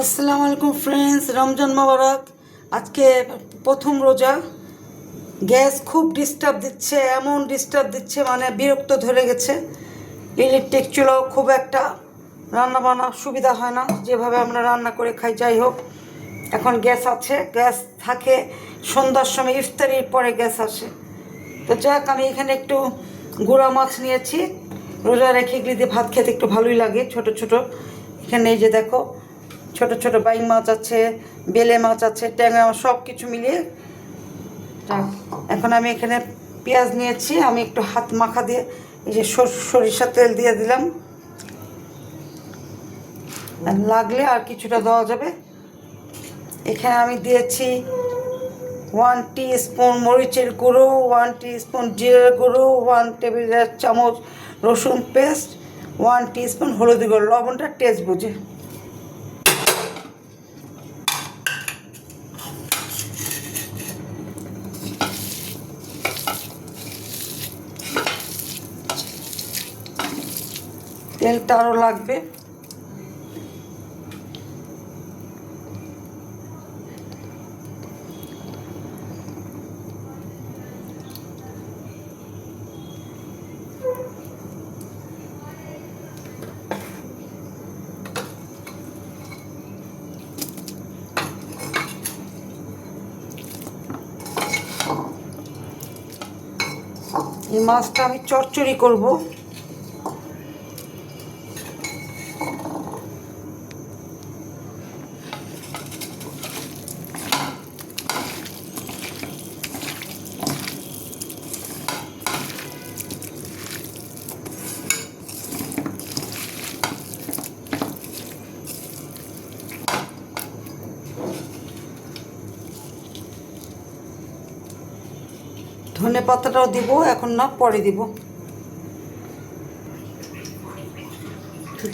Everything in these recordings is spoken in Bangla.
আসসালামু আলাইকুম ফ্রেন্ডস, রমজান মোবারক। আজকে প্রথম রোজা। গ্যাস খুব ডিস্টার্ব দিচ্ছে, এমন ডিস্টার্ব দিচ্ছে মানে বিরক্ত ধরে গেছে। ইলেকট্রিক চুলাও খুব একটা রান্না বান্না সুবিধা হয় না, যেভাবে আমরা রান্না করে খাই। যাই হোক, এখন গ্যাস আছে, গ্যাস থাকে সন্ধ্যার সময়, ইফতারির পরে গ্যাস আসে। তো যাক, আমি এখানে একটু গুঁড়া মাছ নিয়েছি। রোজা রেখে এগুলি দিয়ে ভাত খেতে একটু ভালোই লাগে। ছোট ছোট এখানে এই যে দেখো, ছোট ছোট বাইং মাছ আছে, বেলে মাছ আছে, ট্যাংরা মাছ, সব কিছু মিলিয়ে। এখন আমি এখানে পেঁয়াজ নিয়েছি, আমি একটু হাত মাখা দিয়ে এই যে সরিষার তেল দিয়ে দিলাম। লাগলে আর কিছুটা দেওয়া যাবে। এখানে আমি দিয়েছি 1 টিস্পুন মরিচের গুঁড়ো, 1 টিস্পুন জিরের গুঁড়ো, 1 টেবিল চামচ রসুন পেস্ট, 1 টিস্পুন হলুদ গুঁড়ো। লবণটা টেস্ট বুঝে। তেলটা আরও লাগবে। এই মাছটা আমি চচ্চড়ি করব। ধনে পাতাটাও দিব, এখন না পরে দিব।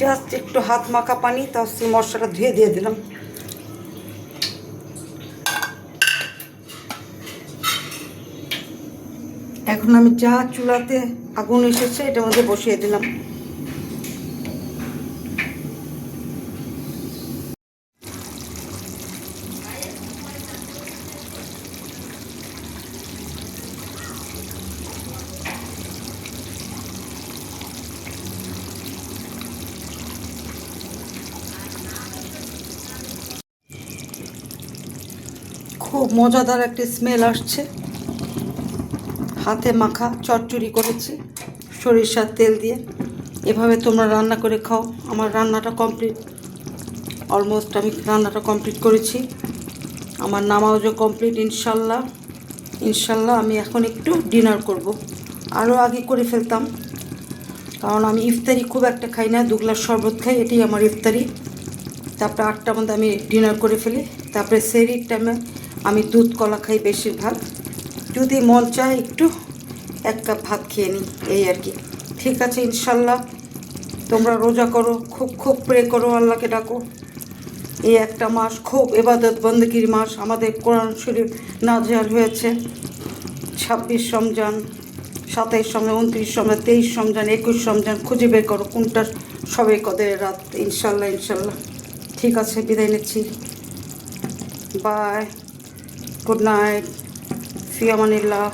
জাস্ট একটু হাত মাখা পানি, তার মশলাটা ধুয়ে দিয়ে দিলাম। এখন আমি যা চুলাতে আগুন এসেছে এটার মধ্যে বসিয়ে দিলাম। খুব মজাদার একটা স্মেল আসছে। হাতে মাখা চচ্চড়ি করেছি সরিষার তেল দিয়ে। এভাবে তোমরা রান্না করে খাও। আমার রান্নাটা কমপ্লিট, অলমোস্ট আমি রান্নাটা কমপ্লিট করেছি। আমার নামাজও কমপ্লিট ইনশাল্লাহ। ইনশাল্লাহ আমি এখন একটু ডিনার করব। আরও আগে করে ফেলতাম, কারণ আমি ইফতারি খুব একটা খাই না, 2 গ্লাস শরবত খাই, এটাই আমার ইফতারি। তারপরে 8টার মধ্যে আমি ডিনার করে ফেলি। তারপরে সেহরির টাইমে আমি দুধ কলা খাই বেশিরভাগ। যদি মন চায় একটু 1 কাপ ভাত খেয়ে নিই, এই আর কি। ঠিক আছে, ইনশাল্লাহ তোমরা রোজা করো, খুব খুব প্রে করো, আল্লাহকে ডাকো। এই একটা মাস খুব ইবাদত বন্দেগীর মাস। আমাদের কোরআন শরীফ নাজিল হয়েছে 26 রমজান, 27 রমজান, 29 রমজান, 23 রমজান, 21 রমজান। খুঁজে বের করো কোনটা সবে কদরের রাত। ইনশাল্লাহ ইনশাল্লাহ। ঠিক আছে, বিদায় নিচ্ছি। বাই, গুড নাইট, ফি আমানিল্লাহ।